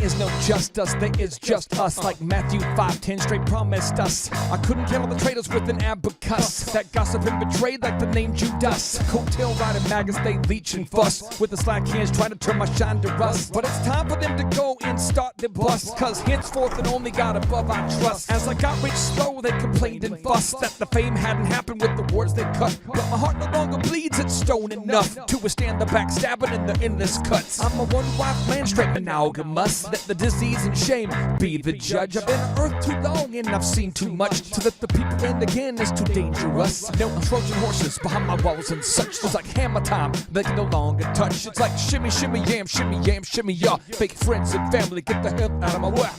is no justice, there is just us. Like Matthew 5:10 straight promised us. I couldn't kill all the traitors with an abacus. That gossip and betrayed like the name Judas. Coattail riding maggots, they leech and fuss. With the slack hands trying to turn my shine to rust. But it's time for them to go and start the bust. Cause henceforth it only got above our trust. As I got rich slow, they complained and fussed that the fame hadn't happened with the words they cut. But my heart no longer bleeds, it's stone enough to withstand the backstabbing and the endless cuts. I'm a one-wife man, straight monogamous. Let the disease and shame be the judge. I've been on earth too long and I've seen too much to let the people in again is too dangerous. No Trojan horses behind my walls and such. It's like hammer time, they can no longer touch. It's like shimmy, shimmy, yam, shimmy, y'all. Fake friends and family, get the hell out of my way.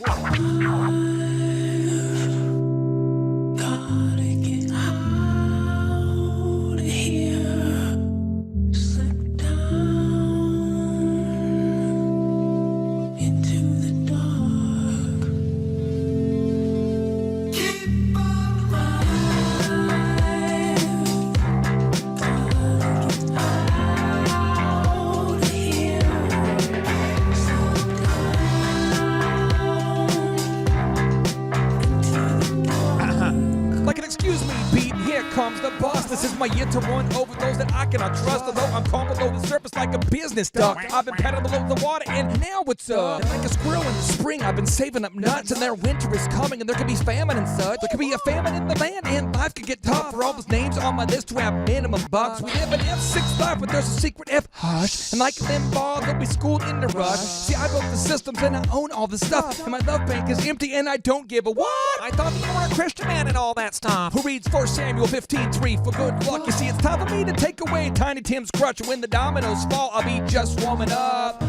Comes the boss. This is my year to run over those that I cannot trust. Although I'm calm below the surface like a business duck. I've been paddling below the water and now it's up. Like a squirrel in the spring, I've been saving up nuts. And their winter is coming and there could be famine and such. There could be a famine in the land and life could get tough. For all those names on my list who have minimum bucks. We live in F6 life, but there's a secret F hush. And like Limbaugh, they'll be schooled in the rush. See, I built the systems and I own all the stuff. And my love bank is empty and I don't give a what. I thought you were a Christian man and all that stuff. Who reads 1 Samuel 15:3 for good luck. You see, it's time for me to take away Tiny Tim's crutch. When the dominoes fall, I'll be just warming up.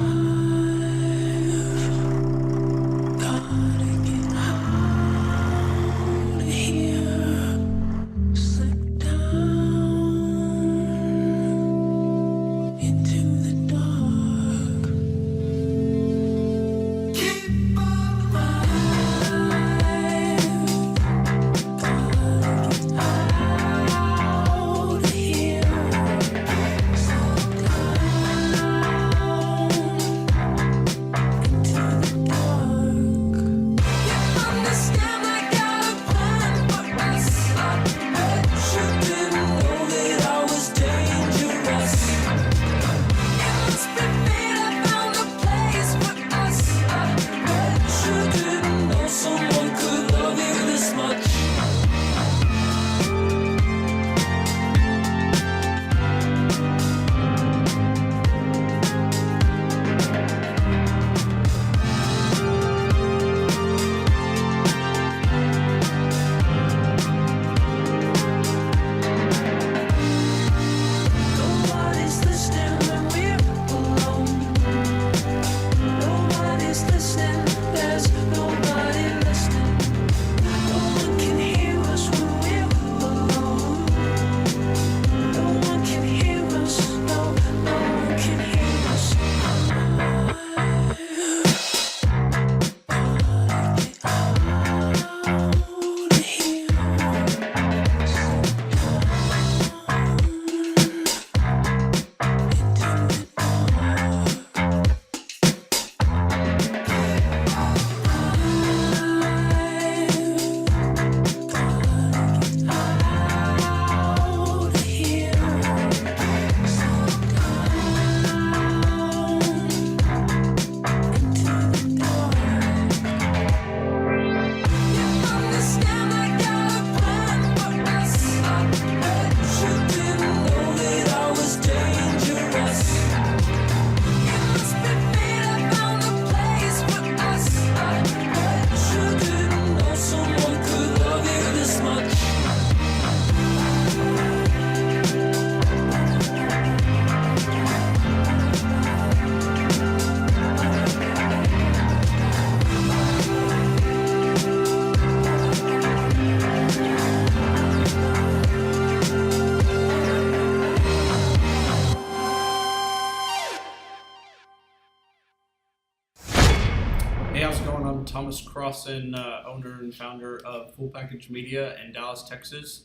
Thomas Crossan, owner and founder of Full Package Media in Dallas, Texas.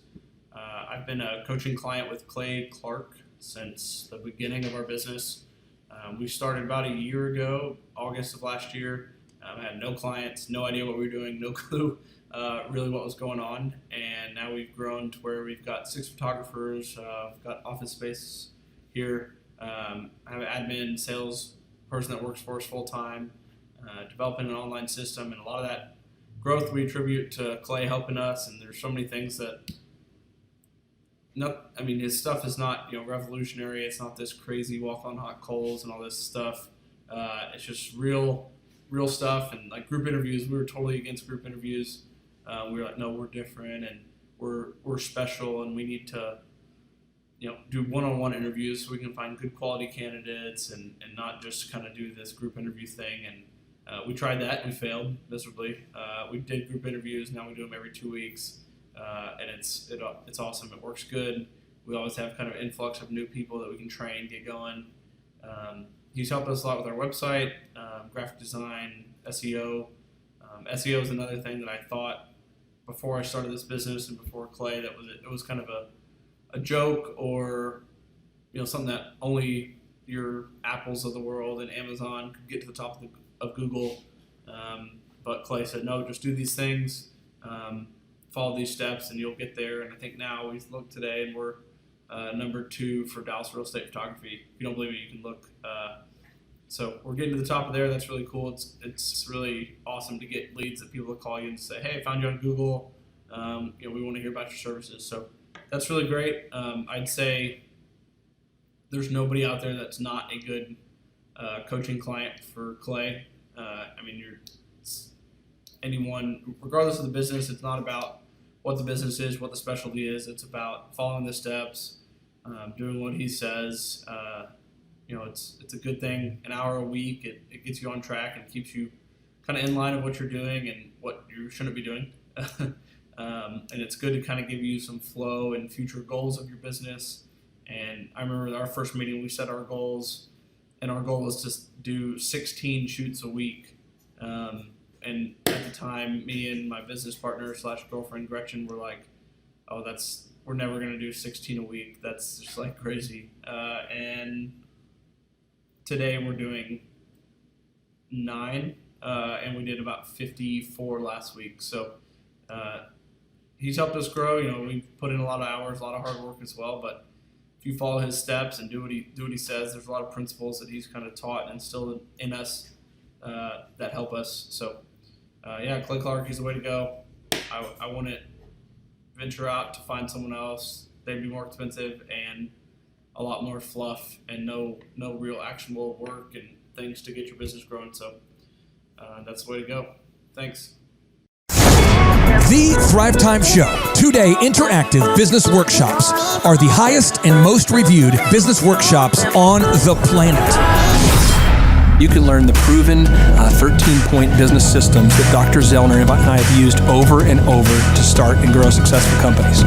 I've been a coaching client with Clay Clark since the beginning of our business. We started about a year ago, August of last year. I had no clients, no idea what we were doing, no clue really what was going on. And now we've grown to where we've got 6 photographers, we've got office space here. I have an admin, sales person that works for us full time, developing an online system, and a lot of that growth we attribute to Clay helping us. And there's so many things that, his stuff is not revolutionary. It's not this crazy walk on hot coals and all this stuff. It's just real stuff. And like group interviews, we were totally against group interviews. We were like, no, we're different and we're special, and we need to do one-on-one interviews so we can find good quality candidates and not just kind of do this group interview thing. And we tried that and we failed miserably. We did group interviews. Now we do them every 2 weeks. And it's awesome. It works good. We always have kind of influx of new people that we can train, get going. He's helped us a lot with our website, graphic design, SEO. SEO is another thing that I thought before I started this business and before Clay that it was kind of a joke, or something that only your Apples of the world and Amazon could get to the top of Google. But Clay said, no, just do these things. Follow these steps and you'll get there. And I think now we look today and we're number 2 for Dallas real estate photography. If you don't believe me, you can look. So we're getting to the top of there. That's really cool. It's really awesome to get leads that people will call you and say, hey, I found you on Google. We want to hear about your services. So that's really great. I'd say there's nobody out there that's not a good coaching client for Clay. Anyone, regardless of the business, it's not about what the business is, what the specialty is. It's about following the steps, doing what he says. It's a good thing. An hour a week, it gets you on track and keeps you kind of in line of what you're doing and what you shouldn't be doing. And it's good to kind of give you some flow and future goals of your business. And I remember our first meeting, we set our goals, and our goal was to do 16 shoots a week. And at the time, me and my business partner / girlfriend Gretchen were like, oh, we're never going to do 16 a week. That's just like crazy. And today we're doing 9, and we did about 54 last week. So he's helped us grow. We've put in a lot of hours, a lot of hard work as well. But if you follow his steps and do what he says, there's a lot of principles that he's kind of taught and instilled in us that help us. So Clay Clark is the way to go. I wouldn't venture out to find someone else. They'd be more expensive and a lot more fluff and no real actionable work and things to get your business growing. So that's the way to go. Thanks. The Thrive Time Show 2-day interactive business workshops are the highest and most reviewed business workshops on the planet. You can learn the proven 13-point business systems that Dr. Zellner and I have used over and over to start and grow successful companies.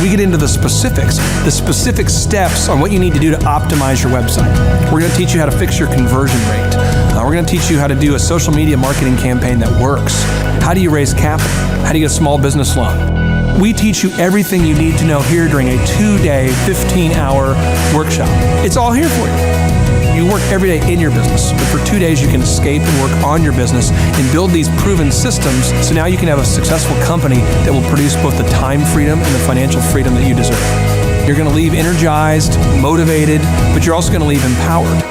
We get into the specific steps on what you need to do to optimize your website. We're going to teach you how to fix your conversion rate. We're going to teach you how to do a social media marketing campaign that works. How do you raise capital? How do you get a small business loan? We teach you everything you need to know here during a 2-day, 15-hour workshop. It's all here for you. You work every day in your business, but for 2 days you can escape and work on your business and build these proven systems so now you can have a successful company that will produce both the time freedom and the financial freedom that you deserve. You're going to leave energized, motivated, but you're also going to leave empowered.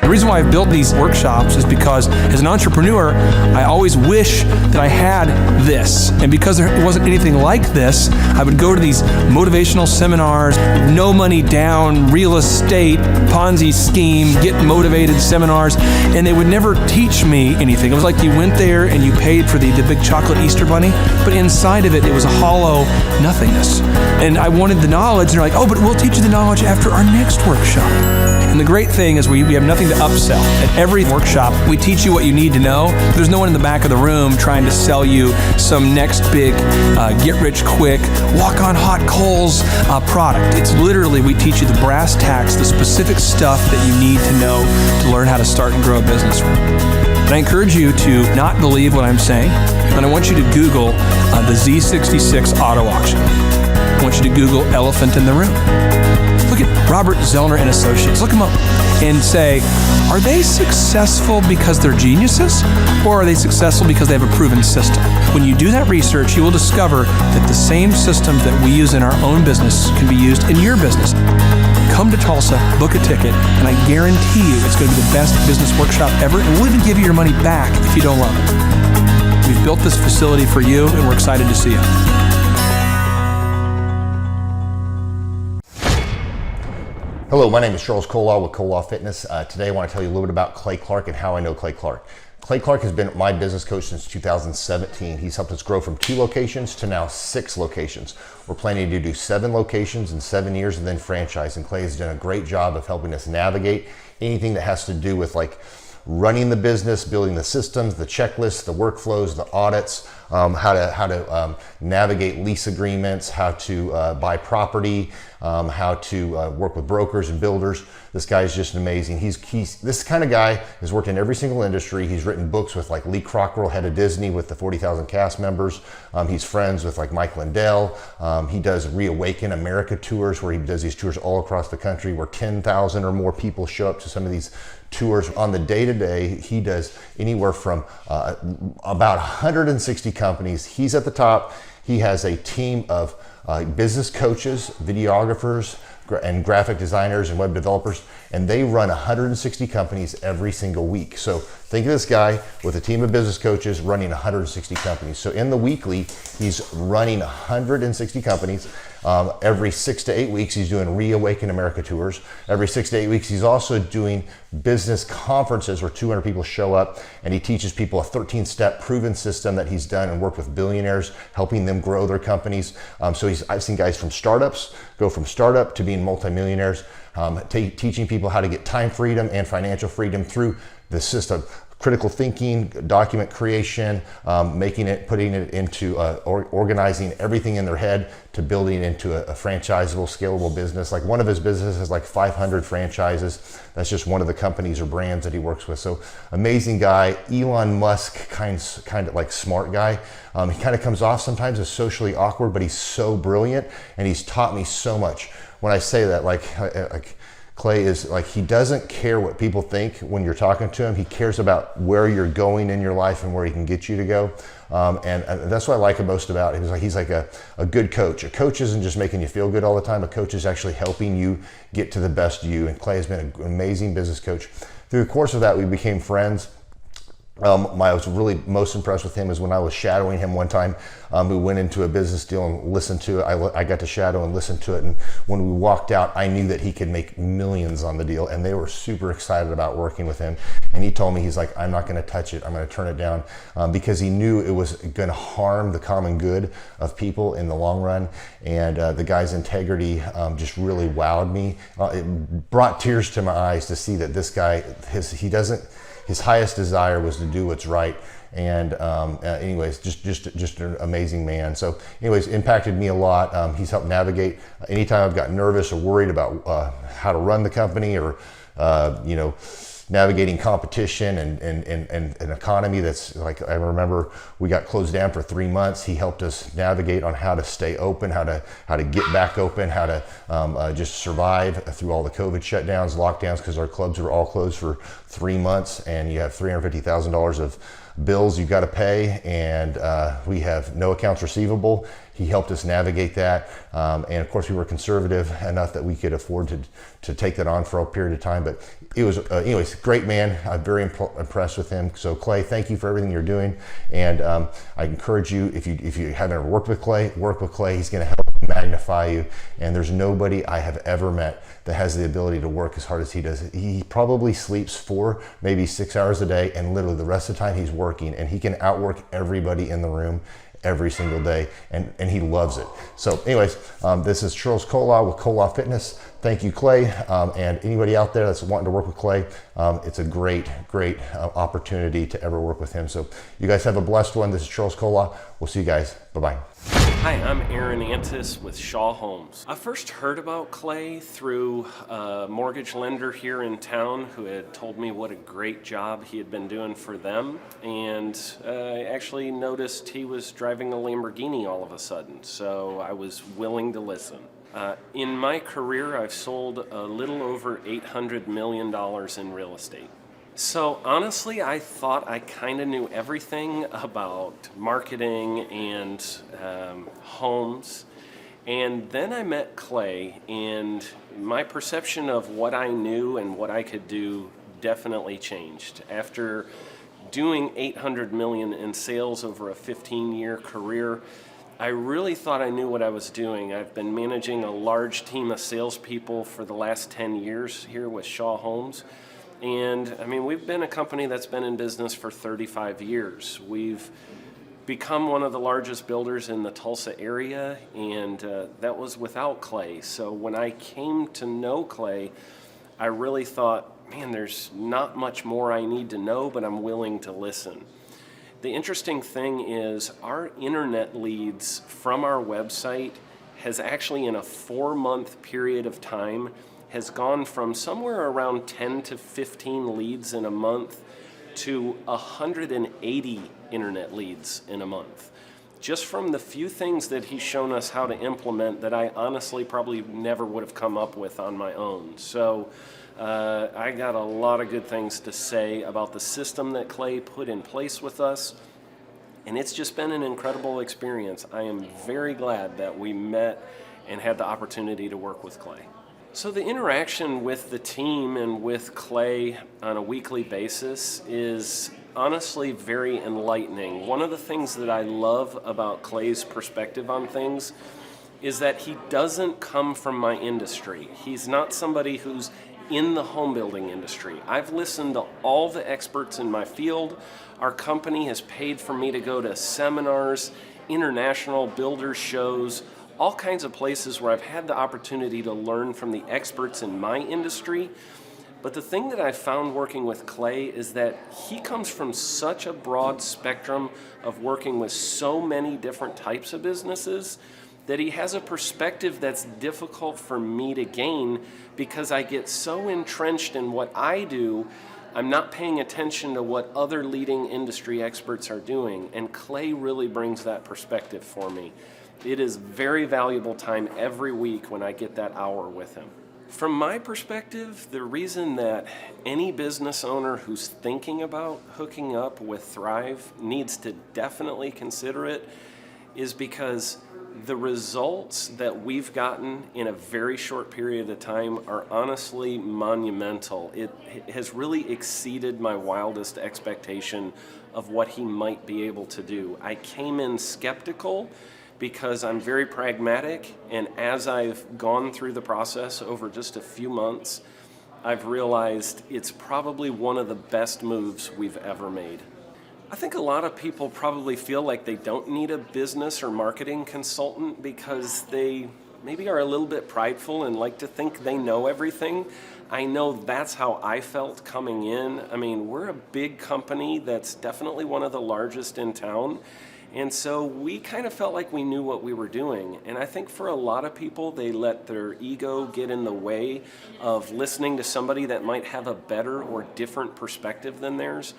The reason why I've built these workshops is because as an entrepreneur, I always wish that I had this. And because there wasn't anything like this, I would go to these motivational seminars, no money down, real estate, Ponzi scheme, get motivated seminars, and they would never teach me anything. It was like you went there and you paid for the big chocolate Easter bunny, but inside of it, it was a hollow nothingness. And I wanted the knowledge, and they're like, oh, but we'll teach you the knowledge after our next workshop. And the great thing is we have nothing to upsell. At every workshop, we teach you what you need to know. There's no one in the back of the room trying to sell you some next big get-rich-quick, walk-on-hot coals product. It's literally, we teach you the brass tacks, the specific stuff that you need to know to learn how to start and grow a business. And I encourage you to not believe what I'm saying, and I want you to Google the Z66 auto auction. I want you to Google elephant in the room. Look at Robert Zellner and Associates. Look them up and say, are they successful because they're geniuses, or are they successful because they have a proven system? When you do that research, you will discover that the same systems that we use in our own business can be used in your business. Come to Tulsa, book a ticket, and I guarantee you it's going to be the best business workshop ever, and we'll even give you your money back if you don't love it. We've built this facility for you, and we're excited to see you. Hello, my name is Charles Kolaw with Kolaw Fitness. Today I want to tell you a little bit about Clay Clark and how I know Clay Clark. Clay Clark has been my business coach since 2017. He's helped us grow from 2 locations to now 6 locations. We're planning to do 7 locations in 7 years and then franchise. And Clay has done a great job of helping us navigate anything that has to do with like running the business, building the systems, the checklists, the workflows, the audits, how to navigate lease agreements, how to buy property, how to work with brokers and builders. This guy is just amazing. He's this kind of guy has worked in every single industry. He's written books with like Lee Cockrell, head of Disney, with the 40,000 cast members. He's friends with like Mike Lindell. He does Reawaken America tours, where he does these tours all across the country where 10,000 or more people show up to some of these tours. On the day-to-day, he does anywhere from about 160 companies. He's at the top. He has a team of business coaches, videographers, and graphic designers and web developers, and they run 160 companies every single week. So think of this guy with a team of business coaches running 160 companies. So in the weekly, he's running 160 companies. Every 6 to 8 weeks, he's doing Reawaken America tours. Every 6 to 8 weeks, he's also doing business conferences where 200 people show up, and he teaches people a 13-step proven system that he's done and worked with billionaires, helping them grow their companies. So I've seen guys from startups go from startup to being multimillionaires, teaching people how to get time freedom and financial freedom through the system. Critical thinking, document creation, putting it into organizing everything in their head to building into a franchisable, scalable business. Like one of his businesses has like 500 franchises. That's just one of the companies or brands that he works with. So amazing guy. Elon Musk, kind of like smart guy. He kind of comes off sometimes as socially awkward, but he's so brilliant, and he's taught me so much. When I say that, like Clay is like, he doesn't care what people think when you're talking to him. He cares about where you're going in your life and where he can get you to go. And that's what I like most about him. He's like a good coach. A coach isn't just making you feel good all the time. A coach is actually helping you get to the best you. And Clay has been an amazing business coach. Through the course of that, we became friends. I was really most impressed with him is when I was shadowing him one time. We went into a business deal and listened to it. I got to shadow and listen to it. And when we walked out, I knew that he could make millions on the deal. And they were super excited about working with him. And he told me, he's like, I'm not going to touch it. I'm going to turn it down, because he knew it was going to harm the common good of people in the long run. And the guy's integrity just really wowed me. It brought tears to my eyes to see that this guy, his highest desire was to do what's right. And anyways, just an amazing man. So anyways, impacted me a lot. He's helped navigate anytime I've got nervous or worried about how to run the company, or navigating competition and an economy that's like, I remember we got closed down for 3 months. He helped us navigate on how to stay open, how to get back open, how to just survive through all the COVID shutdowns, lockdowns, because our clubs were all closed for 3 months, and you have $350,000 of bills you got to pay, and we have no accounts receivable. He helped us navigate that, and of course we were conservative enough that we could afford to take that on for a period of time. But it was anyways, great man. I'm very impressed with him. So Clay, thank you for everything you're doing, and I encourage you, if you haven't ever worked with Clay, work with Clay. He's going to help magnify you, and there's nobody I have ever met that has the ability to work as hard as he does. He probably sleeps 4, maybe 6 hours a day, and literally the rest of the time he's working, and he can outwork everybody in the room every single day, and he loves it. So anyways, this is Charles Kolaw with Kolaw Fitness. Thank you, Clay, and anybody out there that's wanting to work with Clay, it's a great opportunity to ever work with him. So you guys have a blessed one. This is Charles Kolaw. We'll see you guys. Bye-bye. Hi, I'm Aaron Antis with Shaw Homes. I first heard about Clay through a mortgage lender here in town who had told me what a great job he had been doing for them, and I actually noticed he was driving a Lamborghini all of a sudden, so I was willing to listen. In my career, I've sold a little over $800 million in real estate. So honestly, I thought I kind of knew everything about marketing and homes. And then I met Clay, and my perception of what I knew and what I could do definitely changed. After doing $800 million in sales over a 15-year career, I really thought I knew what I was doing. I've been managing a large team of salespeople for the last 10 years here with Shaw Homes. And I mean, we've been a company that's been in business for 35 years. We've become one of the largest builders in the Tulsa area, and that was without Clay. So when I came to know Clay, I really thought, man, there's not much more I need to know, but I'm willing to listen. The interesting thing is our internet leads from our website has actually, in a 4-month period of time, has gone from somewhere around 10 to 15 leads in a month to 180 internet leads in a month. Just from the few things that he's shown us how to implement that I honestly probably never would have come up with on my own. So I got a lot of good things to say about the system that Clay put in place with us, and it's just been an incredible experience. I am very glad that we met and had the opportunity to work with Clay. So the interaction with the team and with Clay on a weekly basis is honestly very enlightening. One of the things that I love about Clay's perspective on things is that he doesn't come from my industry. He's not somebody who's in the home building industry. I've listened to all the experts in my field. Our company has paid for me to go to seminars, international builder shows, all kinds of places where I've had the opportunity to learn from the experts in my industry. But the thing that I've found working with Clay is that he comes from such a broad spectrum of working with so many different types of businesses that he has a perspective that's difficult for me to gain because I get so entrenched in what I do, I'm not paying attention to what other leading industry experts are doing. And Clay really brings that perspective for me. It is very valuable time every week when I get that hour with him. From my perspective, the reason that any business owner who's thinking about hooking up with Thrive needs to definitely consider it is because the results that we've gotten in a very short period of time are honestly monumental. It has really exceeded my wildest expectation of what he might be able to do. I came in skeptical because I'm very pragmatic, and as I've gone through the process over just a few months, I've realized it's probably one of the best moves we've ever made. I think a lot of people probably feel like they don't need a business or marketing consultant because they maybe are a little bit prideful and like to think they know everything. I know that's how I felt coming in. I mean, we're a big company that's definitely one of the largest in town. And so we kind of felt like we knew what we were doing. And I think for a lot of people, they let their ego get in the way of listening to somebody that might have a better or different perspective than theirs.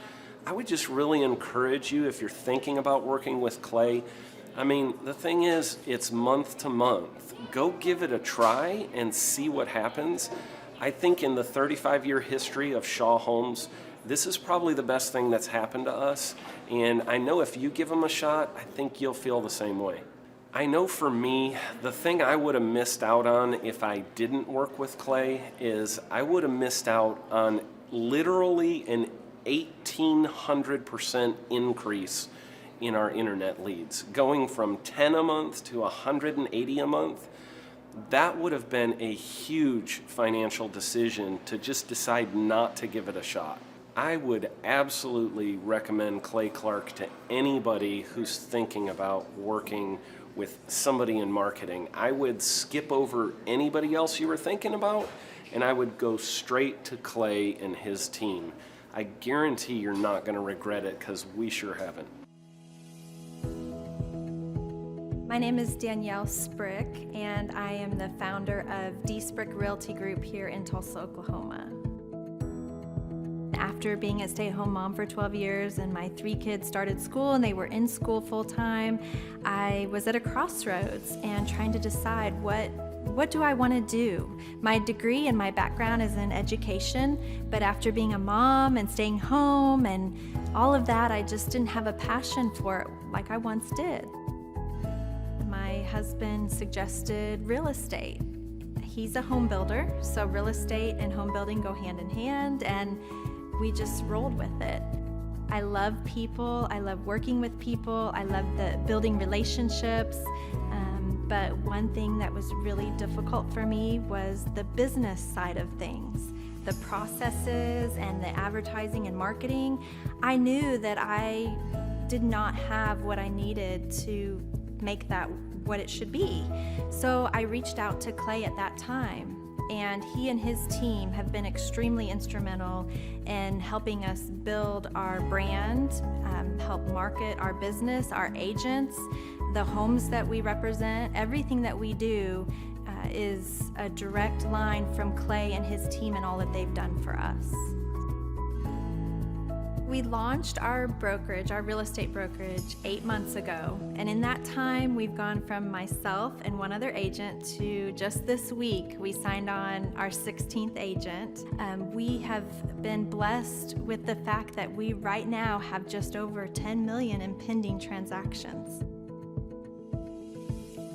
I would just really encourage you, if you're thinking about working with Clay, I mean, the thing is, it's month to month. Go give it a try and see what happens. I think in the 35-year history of Shaw Homes, this is probably the best thing that's happened to us, and I know if you give them a shot, I think you'll feel the same way. I know for me, the thing I would have missed out on if I didn't work with Clay is I would have missed out on literally an 1,800% increase in our internet leads. Going from 10 a month to 180 a month, that would have been a huge financial decision to just decide not to give it a shot. I would absolutely recommend Clay Clark to anybody who's thinking about working with somebody in marketing. I would skip over anybody else you were thinking about, and I would go straight to Clay and his team. I guarantee you're not going to regret it because we sure haven't. My name is Danielle Sprick, and I am the founder of D. Sprick Realty Group here in Tulsa, Oklahoma. After being a stay-at-home mom for 12 years and my 3 kids started school and they were in school full-time, I was at a crossroads and trying to decide what do I want to do? My degree and my background is in education, but after being a mom and staying home and all of that, I just didn't have a passion for it like I once did. My husband suggested real estate. He's a home builder, so real estate and home building go hand in hand, and we just rolled with it. I love people, I love working with people, I love building relationships, but one thing that was really difficult for me was the business side of things. The processes and the advertising and marketing. I knew that I did not have what I needed to make that what it should be. So I reached out to Clay at that time, and he and his team have been extremely instrumental in helping us build our brand, help market our business, our agents, the homes that we represent. Everything that we do is a direct line from Clay and his team and all that they've done for us. We launched our brokerage, our real estate brokerage, 8 months ago. And in that time, we've gone from myself and one other agent to just this week, we signed on our 16th agent. We have been blessed with the fact that we right now have just over 10 million in pending transactions.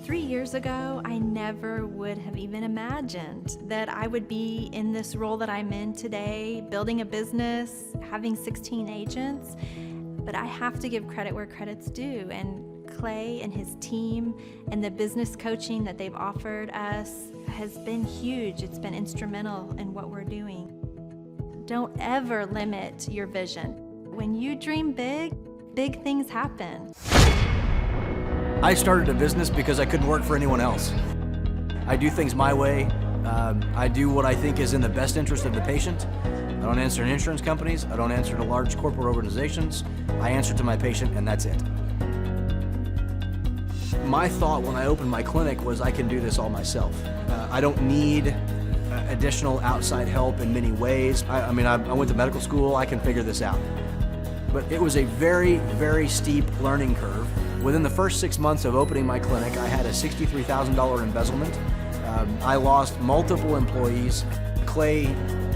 3 years ago, I never would have even imagined that I would be in this role that I'm in today, building a business, having 16 agents. But I have to give credit where credit's due. And Clay and his team and the business coaching that they've offered us has been huge. It's been instrumental in what we're doing. Don't ever limit your vision. When you dream big, big things happen. I started a business because I couldn't work for anyone else. I do things my way. I do what I think is in the best interest of the patient. I don't answer to insurance companies. I don't answer to large corporate organizations. I answer to my patient, and that's it. My thought when I opened my clinic was I can do this all myself. I don't need additional outside help in many ways. I went to medical school. I can figure this out. But it was a very, very steep learning curve. Within the first 6 months of opening my clinic, I had a $63,000 embezzlement. I lost multiple employees. Clay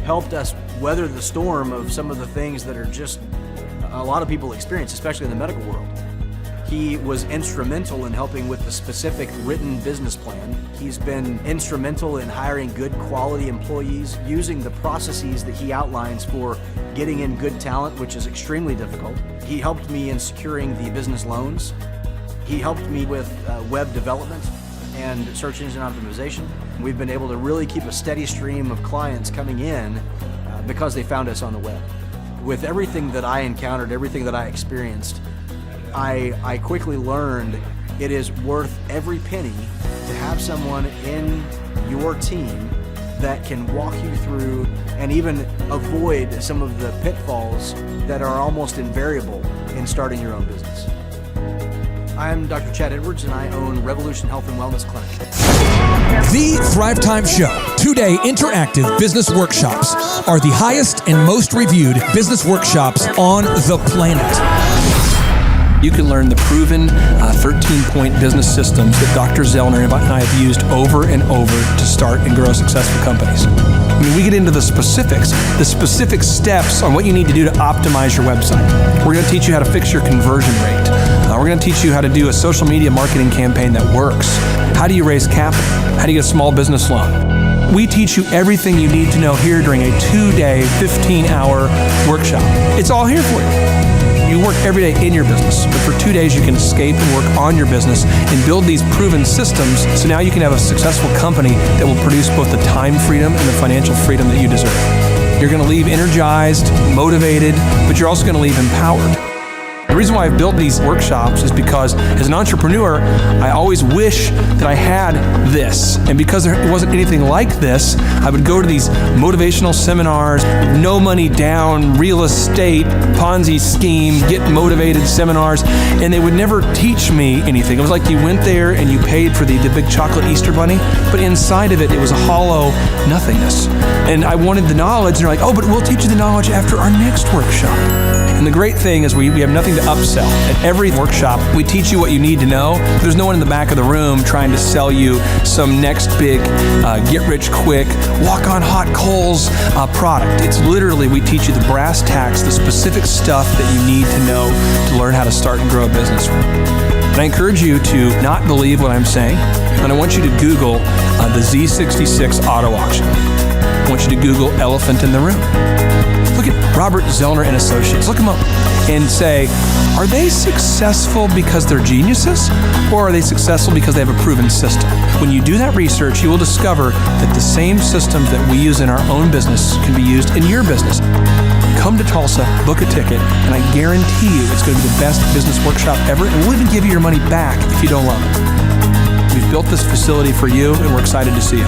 helped us weather the storm of some of the things that are just a lot of people experience, especially in the medical world. He was instrumental in helping with the specific written business plan. He's been instrumental in hiring good quality employees, using the processes that he outlines for getting in good talent, which is extremely difficult. He helped me in securing the business loans. He helped me with web development and search engine optimization. We've been able to really keep a steady stream of clients coming in because they found us on the web. With everything that I encountered, everything that I experienced, I quickly learned it is worth every penny to have someone in your team that can walk you through and even avoid some of the pitfalls that are almost invariable in starting your own business. I'm Dr. Chad Edwards, and I own Revolution Health and Wellness Clinic. The Thrive Time Show 2-day interactive business workshops are the highest and most reviewed business workshops on the planet. You can learn the proven 13-point business systems that Dr. Zellner and I have used over and over to start and grow successful companies. I mean, we get into the specific steps on what you need to do to optimize your website. We're going to teach you how to fix your conversion rate. We're going to teach you how to do a social media marketing campaign that works. How do you raise capital? How do you get a small business loan? We teach you everything you need to know here during a 2-day, 15-hour workshop. It's all here for you. You work every day in your business, but for 2 days you can escape and work on your business and build these proven systems so now you can have a successful company that will produce both the time freedom and the financial freedom that you deserve. You're going to leave energized, motivated, but you're also going to leave empowered. The reason why I've built these workshops is because as an entrepreneur, I always wish that I had this. And because there wasn't anything like this, I would go to these motivational seminars, no money down, real estate, Ponzi scheme, get motivated seminars, and they would never teach me anything. It was like you went there and you paid for the big chocolate Easter bunny, but inside of it, it was a hollow nothingness. And I wanted the knowledge, and they're like, oh, but we'll teach you the knowledge after our next workshop. And the great thing is we have nothing to upsell. At every workshop, we teach you what you need to know. There's no one in the back of the room trying to sell you some next big get-rich-quick, walk-on-hot coals product. It's literally, we teach you the brass tacks, the specific stuff that you need to know to learn how to start and grow a business. And I encourage you to not believe what I'm saying, and I want you to Google the Z66 auto auction. I want you to Google elephant in the room. Look at Robert Zellner and Associates. Look them up and say, are they successful because they're geniuses, or are they successful because they have a proven system? When you do that research, you will discover that the same systems that we use in our own business can be used in your business. Come to Tulsa, book a ticket, and I guarantee you it's going to be the best business workshop ever, and we'll even give you your money back if you don't love it. We've built this facility for you, and we're excited to see you.